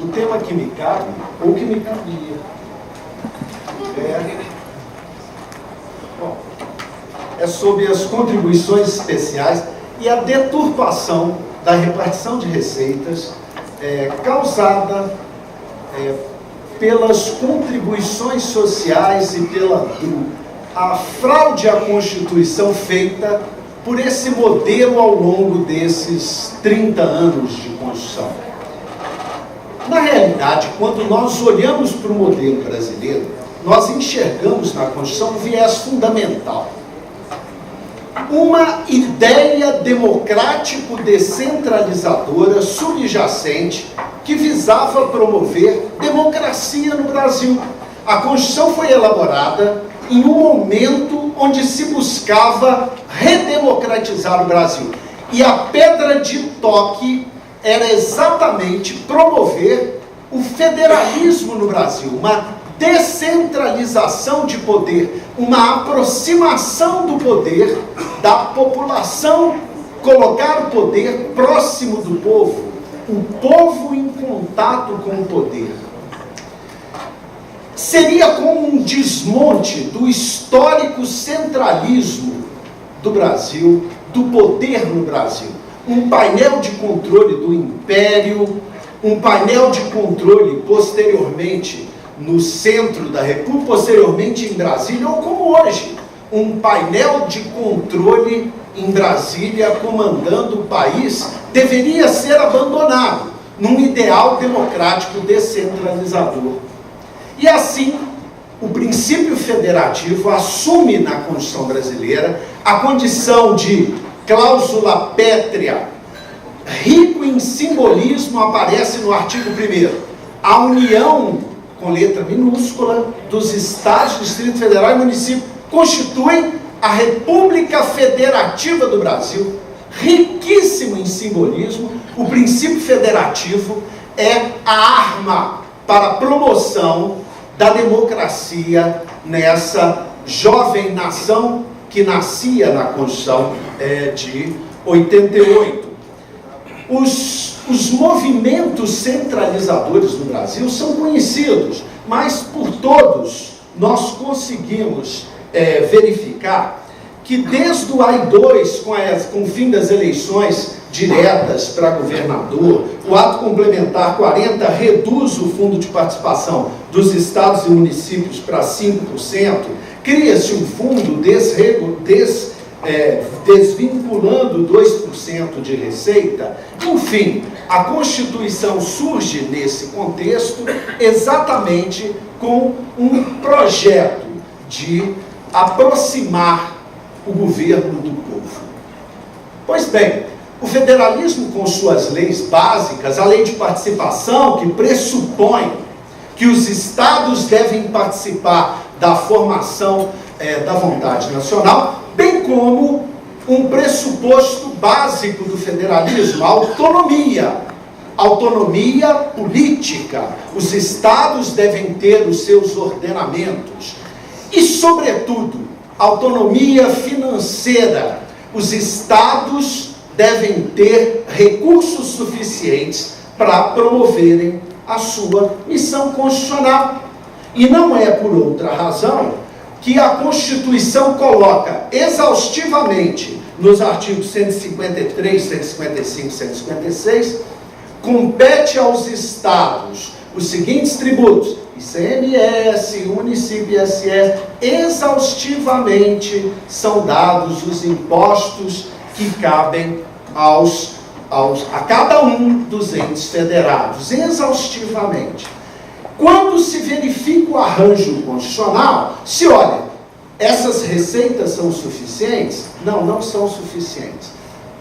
o tema que me cabe, ou que me cabia, é sobre as contribuições especiais e a deturpação da repartição de receitas causada pelas contribuições sociais e pela a fraude à Constituição feita por esse modelo ao longo desses 30 anos de Constituição. Na realidade, quando nós olhamos para o modelo brasileiro, nós enxergamos na Constituição um viés fundamental. Uma ideia democrático-descentralizadora subjacente que visava promover democracia no Brasil. A Constituição foi elaborada em um momento onde se buscava redemocratizar o Brasil. E a pedra de toque era exatamente promover o federalismo no Brasil, uma descentralização de poder, uma aproximação do poder da população, colocar o poder próximo do povo, o povo em contato com o poder. Seria como um desmonte do histórico centralismo do Brasil, do poder no Brasil. Um painel de controle do Império, um painel de controle posteriormente no centro da República, posteriormente em Brasília, ou como hoje, um painel de controle em Brasília comandando o país, deveria ser abandonado num ideal democrático descentralizador. E assim, o princípio federativo assume na Constituição brasileira a condição de cláusula pétrea, rico em simbolismo, aparece no artigo 1º. A união, com letra minúscula, dos Estados, Distrito Federal e município constituem a República Federativa do Brasil. Riquíssimo em simbolismo, o princípio federativo é a arma para a promoção da democracia nessa jovem nação que nascia na Constituição de 88. Os movimentos centralizadores no Brasil são conhecidos, mas por todos nós conseguimos verificar que desde o AI-2, com o fim das eleições diretas para governador, o ato complementar 40 reduz o fundo de participação dos estados e municípios para 5%, cria-se um fundo desvinculando 2% de receita. Enfim, a Constituição surge nesse contexto exatamente com um projeto de aproximar o governo do povo. Pois bem, o federalismo com suas leis básicas, a lei de participação, que pressupõe que os estados devem participar da formação da vontade nacional, bem como um pressuposto básico do federalismo, a autonomia política. Os estados devem ter os seus ordenamentos e, sobretudo, autonomia financeira. Os estados devem ter recursos suficientes para promoverem a sua missão constitucional. E não é por outra razão que a Constituição coloca exaustivamente nos artigos 153, 155, 156, compete aos estados os seguintes tributos: ICMS, município e ISS, exaustivamente são dados os impostos que cabem a cada um dos entes federados, exaustivamente. Quando se verifica o arranjo constitucional, se olha, essas receitas são suficientes? Não, não são suficientes.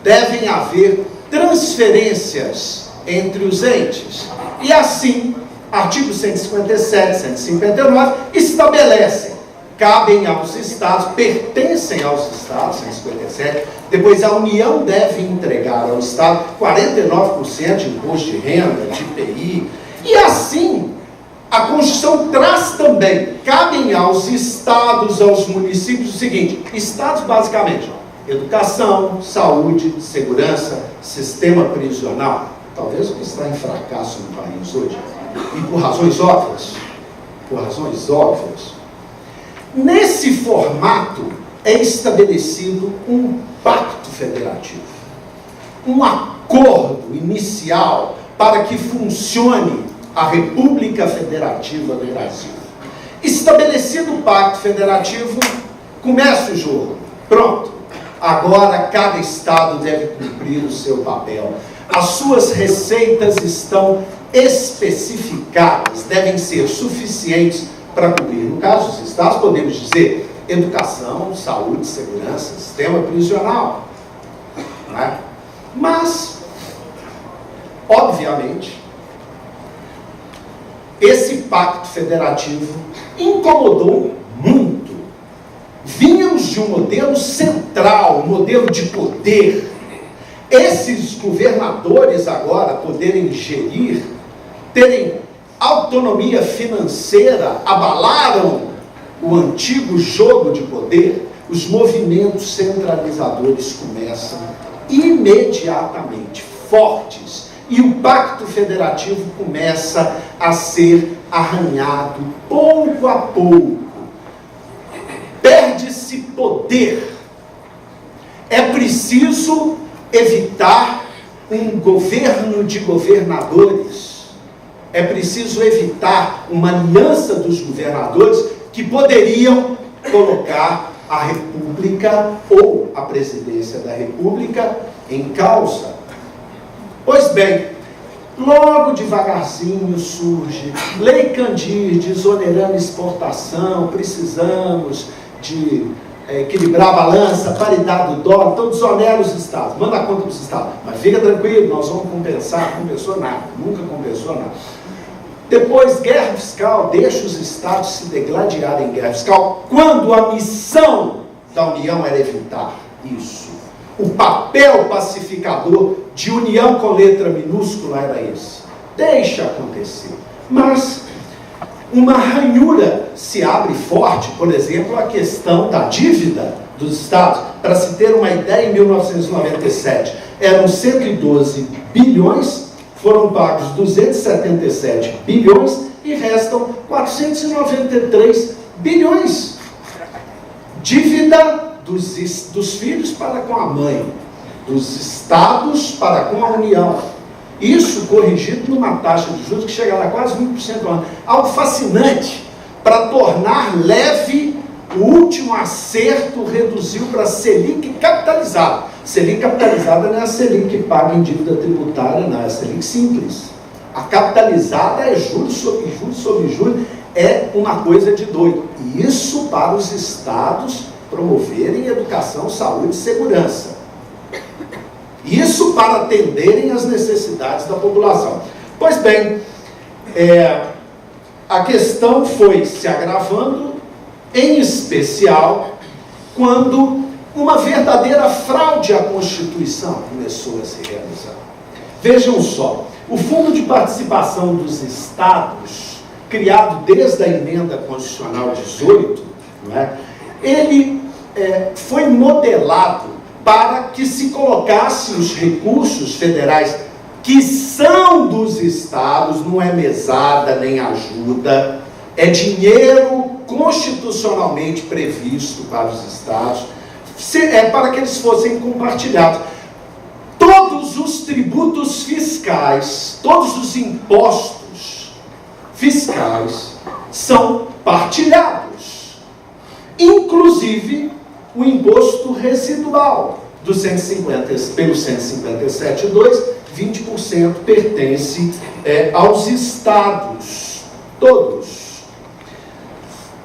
Devem haver transferências entre os entes. E assim, artigos 157, 159, estabelecem, cabem aos estados, pertencem aos estados, 157, depois a União deve entregar ao estado 49% de imposto de renda, de IPI, e assim, a Constituição traz também, cabem aos estados, aos municípios, o seguinte: estados basicamente, educação, saúde, segurança, sistema prisional. talvez o que está em fracasso no país hoje, e por razões óbvias, nesse formato é estabelecido um pacto federativo, um acordo inicial para que funcione a República Federativa do Brasil. Estabelecido o pacto federativo, começa o jogo. Pronto. Agora cada estado deve cumprir o seu papel. As suas receitas estão especificadas, devem ser suficientes para cumprir. No caso dos estados, podemos dizer educação, saúde, segurança, sistema prisional. Não é? Mas, obviamente, esse pacto federativo incomodou muito. Vínhamos de um modelo central, um modelo de poder. Esses governadores agora poderem gerir, terem autonomia financeira, abalaram o antigo jogo de poder. Os movimentos centralizadores começam imediatamente, fortes, e o pacto federativo começa a ser arranhado pouco a pouco. Perde-se poder. É preciso evitar um governo de governadores. É preciso evitar uma aliança dos governadores que poderiam colocar a República ou a presidência da República em causa. Pois bem, logo devagarzinho surge Lei Candir, desonerando exportação, precisamos de equilibrar a balança, paridade do dólar, então desonera os estados, manda a conta para os estados, mas fica tranquilo, nós vamos compensar. Compensou nada, nunca compensou nada. Depois, guerra fiscal, deixa os estados se degladiarem em guerra fiscal, quando a missão da União era evitar isso. O papel pacificador de união com letra minúscula era esse. Deixa acontecer. Mas uma ranhura se abre forte, por exemplo, a questão da dívida dos estados. Para se ter uma ideia, em 1997 eram 112 bilhões, foram pagos 277 bilhões e restam 493 bilhões. Dívida dos filhos para com a mãe, dos estados para com a União. Isso corrigido numa taxa de juros que chegará a quase 20% ao ano. Algo fascinante. Para tornar leve, o último acerto reduziu para a Selic capitalizada. Selic capitalizada não é a Selic que paga em dívida tributária, não, é a Selic simples. A capitalizada é juros sobre juros sobre juros, é uma coisa de doido. E isso para os estados promoverem educação, saúde e segurança. Isso para atenderem às necessidades da população. Pois bem, a questão foi se agravando, em especial quando uma verdadeira fraude à Constituição começou a se realizar. Vejam só, o Fundo de Participação dos Estados, criado desde a Emenda Constitucional 18, não é? Ele foi modelado para que se colocasse os recursos federais que são dos estados, não é mesada nem ajuda, é dinheiro constitucionalmente previsto para os estados, para que eles fossem compartilhados. Todos os tributos fiscais, todos os impostos fiscais são partilhados, inclusive o imposto residual do pelo 157.2, 20% pertence aos estados, todos.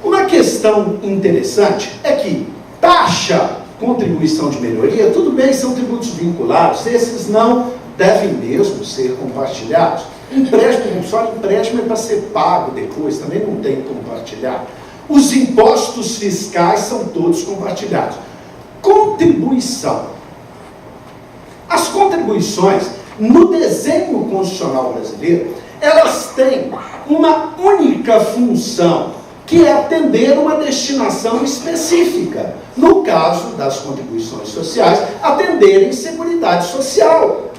Uma questão interessante é que taxa, contribuição de melhoria, tudo bem, são tributos vinculados, esses não devem mesmo ser compartilhados. Empréstimo, só empréstimo é para ser pago depois, também não tem que compartilhar. Os impostos fiscais são todos compartilhados. Contribuição. As contribuições, no desenho constitucional brasileiro, elas têm uma única função, que é atender uma destinação específica. No caso das contribuições sociais, atenderem seguridade social.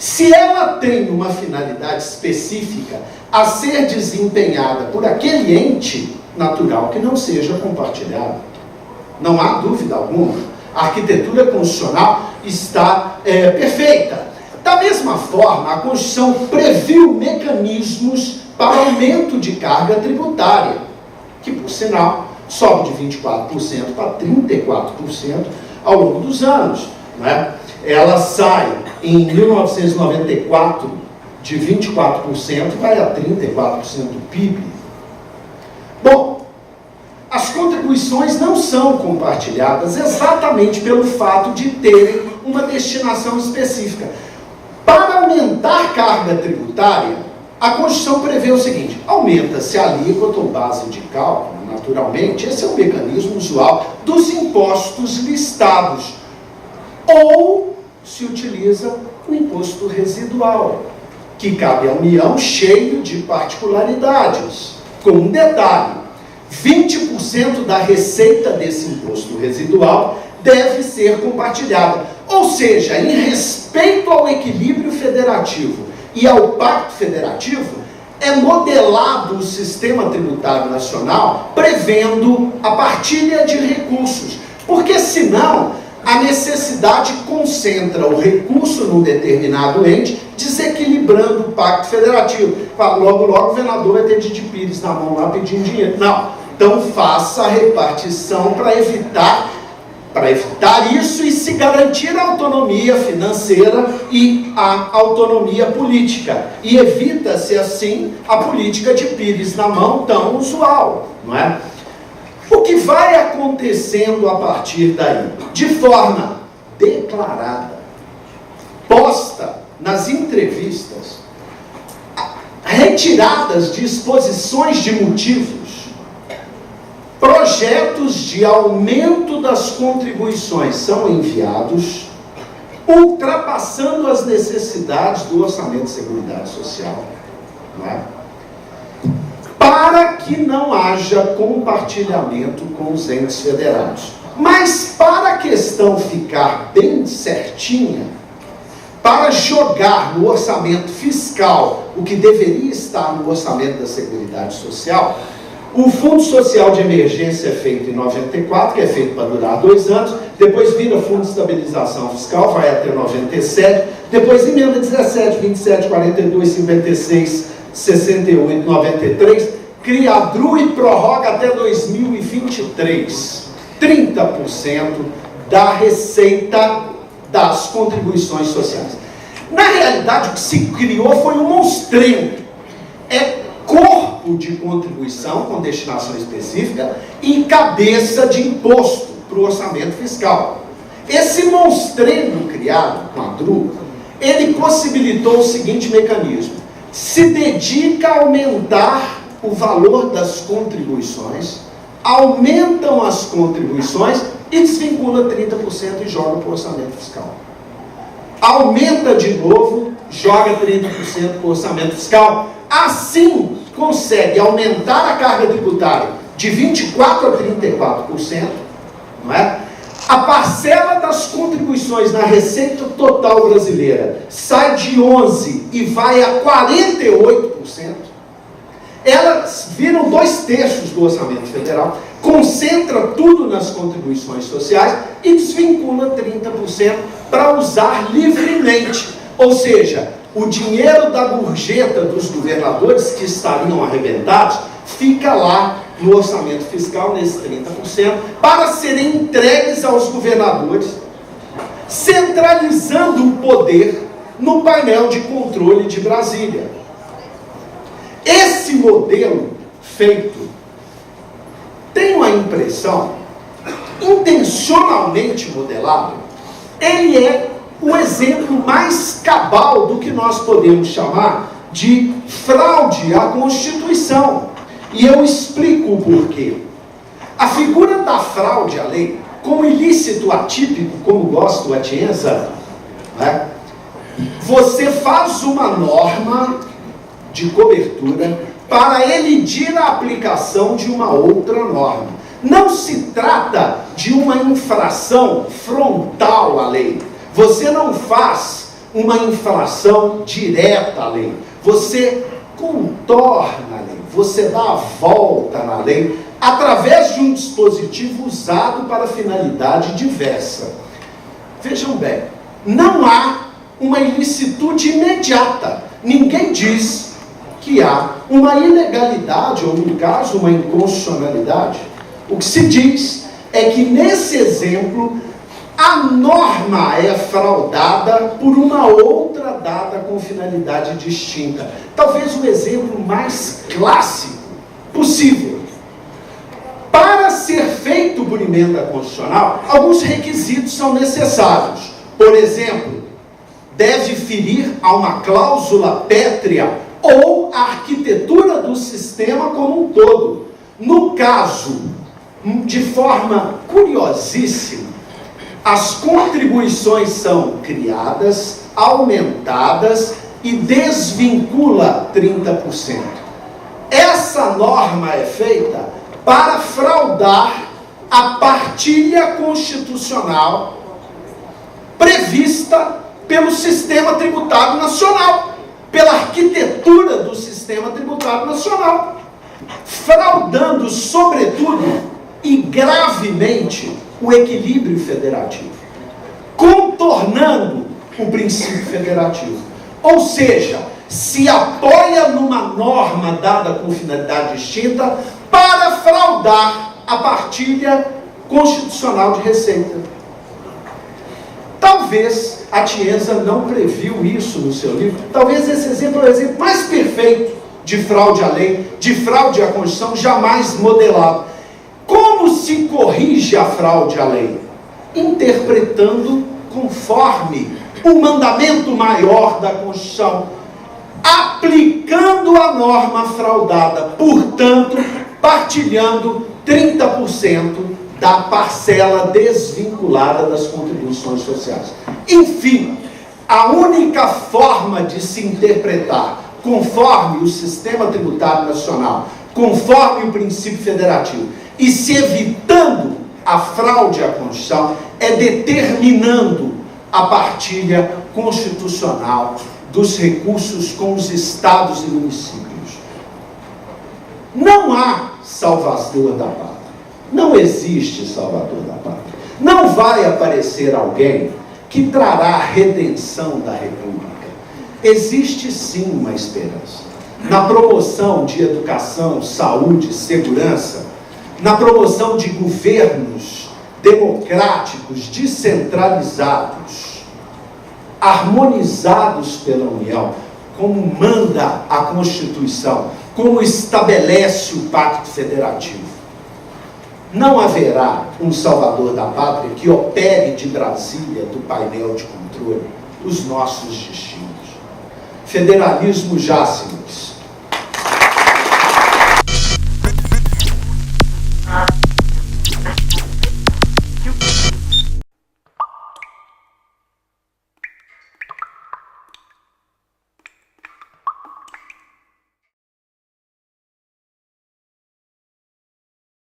Se ela tem uma finalidade específica a ser desempenhada por aquele ente, natural que não seja compartilhada. Não há dúvida alguma. A arquitetura constitucional está perfeita. Da mesma forma, a Constituição previu mecanismos para aumento de carga tributária, que, por sinal, sobe de 24% para 34% ao longo dos anos. Não é? Ela sai, em 1994, de 24% e vai a 34% do PIB. Bom, as contribuições não são compartilhadas exatamente pelo fato de terem uma destinação específica. Para aumentar carga tributária, a Constituição prevê o seguinte: aumenta-se a alíquota ou base de cálculo, naturalmente, esse é o mecanismo usual dos impostos listados, ou se utiliza o imposto residual, que cabe à União, cheio de particularidades, com um detalhe: 20% da receita desse imposto residual deve ser compartilhada. Ou seja, em respeito ao equilíbrio federativo e ao pacto federativo, é modelado o sistema tributário nacional prevendo a partilha de recursos, porque senão a necessidade concentra o recurso num determinado ente, desequilibrando o pacto federativo. Logo, logo o governador vai ter Didi Pires na mão lá pedindo dinheiro. Não. Então faça a repartição para evitar isso e se garantir a autonomia financeira e a autonomia política. E evita-se assim a política de Pires na mão tão usual, não é? O que vai acontecendo a partir daí? De forma declarada, posta nas entrevistas, retiradas de exposições de motivos, projetos de aumento das contribuições são enviados, ultrapassando as necessidades do Orçamento de Seguridade Social, não é? Para que não haja compartilhamento com os entes federados. Mas para a questão ficar bem certinha, para jogar no orçamento fiscal o que deveria estar no orçamento da Seguridade Social, o Fundo Social de Emergência é feito em 94, que é feito para durar 2 anos, depois vira Fundo de Estabilização Fiscal, vai até 97, depois emenda 17, 27, 42, 56, 68, 93, cria a DRU e prorroga até 2023, 30% da receita das contribuições sociais. Na realidade, o que se criou foi um monstrengo. É corpo de contribuição com destinação específica e cabeça de imposto para o orçamento fiscal. Esse monstrengo criado com a DRU, ele possibilitou o seguinte mecanismo: se dedica a aumentar o valor das contribuições, aumentam as contribuições e desvincula 30% e joga para o orçamento fiscal. Aumenta de novo, joga 30% para o orçamento fiscal. Assim, consegue aumentar a carga tributária de 24% a 34%, não é? A parcela das contribuições na receita total brasileira sai de 11% e vai a 48%. Elas viram 2/3 do orçamento federal, concentra tudo nas contribuições sociais e desvincula 30% para usar livremente. Ou seja, o dinheiro da gorjeta dos governadores que estariam arrebentados fica lá no orçamento fiscal, nesses 30%, para serem entregues aos governadores, centralizando o poder no painel de controle de Brasília. Esse modelo feito, tenho a impressão, intencionalmente modelado, ele é o exemplo mais cabal do que nós podemos chamar de fraude à Constituição. E eu explico o porquê. A figura da fraude à lei, como ilícito atípico, como gosta o Atienza, né? Você faz uma norma de cobertura para elidir a aplicação de uma outra norma. Não se trata de uma infração frontal à lei. Você não faz uma infração direta à lei. Você contorna a lei, você dá a volta na lei através de um dispositivo usado para finalidade diversa. Vejam bem, não há uma ilicitude imediata. Ninguém diz que há uma ilegalidade, ou no caso, uma inconstitucionalidade. O que se diz é que nesse exemplo, a norma é fraudada por uma outra dada com finalidade distinta. Talvez o exemplo mais clássico possível. Para ser feito por emenda constitucional, alguns requisitos são necessários. Por exemplo, deve ferir a uma cláusula pétrea ou a arquitetura do sistema como um todo. No caso, de forma curiosíssima, as contribuições são criadas, aumentadas e desvincula 30%. Essa norma é feita para fraudar a partilha constitucional prevista pelo sistema tributário nacional, pela arquitetura do sistema tributário nacional, fraudando, sobretudo e gravemente, o equilíbrio federativo, contornando o princípio federativo. Ou seja, se apoia numa norma dada com finalidade distinta para fraudar a partilha constitucional de receita. Talvez a Tienza não previu isso no seu livro. Talvez esse exemplo é o exemplo mais perfeito de fraude à lei, de fraude à Constituição, jamais modelado. Como se corrige a fraude à lei? Interpretando conforme o mandamento maior da Constituição, aplicando a norma fraudada, portanto, partilhando 30% da parcela desvinculada das contribuições sociais. Enfim, a única forma de se interpretar conforme o sistema tributário nacional, conforme o princípio federativo, e se evitando a fraude à Constituição, é determinando a partilha constitucional dos recursos com os estados e municípios. Não há salvador da pátria. Não existe salvador da pátria. Não vai aparecer alguém que trará a redenção da República. Existe sim uma esperança. Na promoção de educação, saúde, segurança, na promoção de governos democráticos, descentralizados, harmonizados pela União, como manda a Constituição, como estabelece o Pacto Federativo. Não haverá um salvador da pátria que opere de Brasília, do painel de controle, os nossos destinos. Federalismo já, senhores,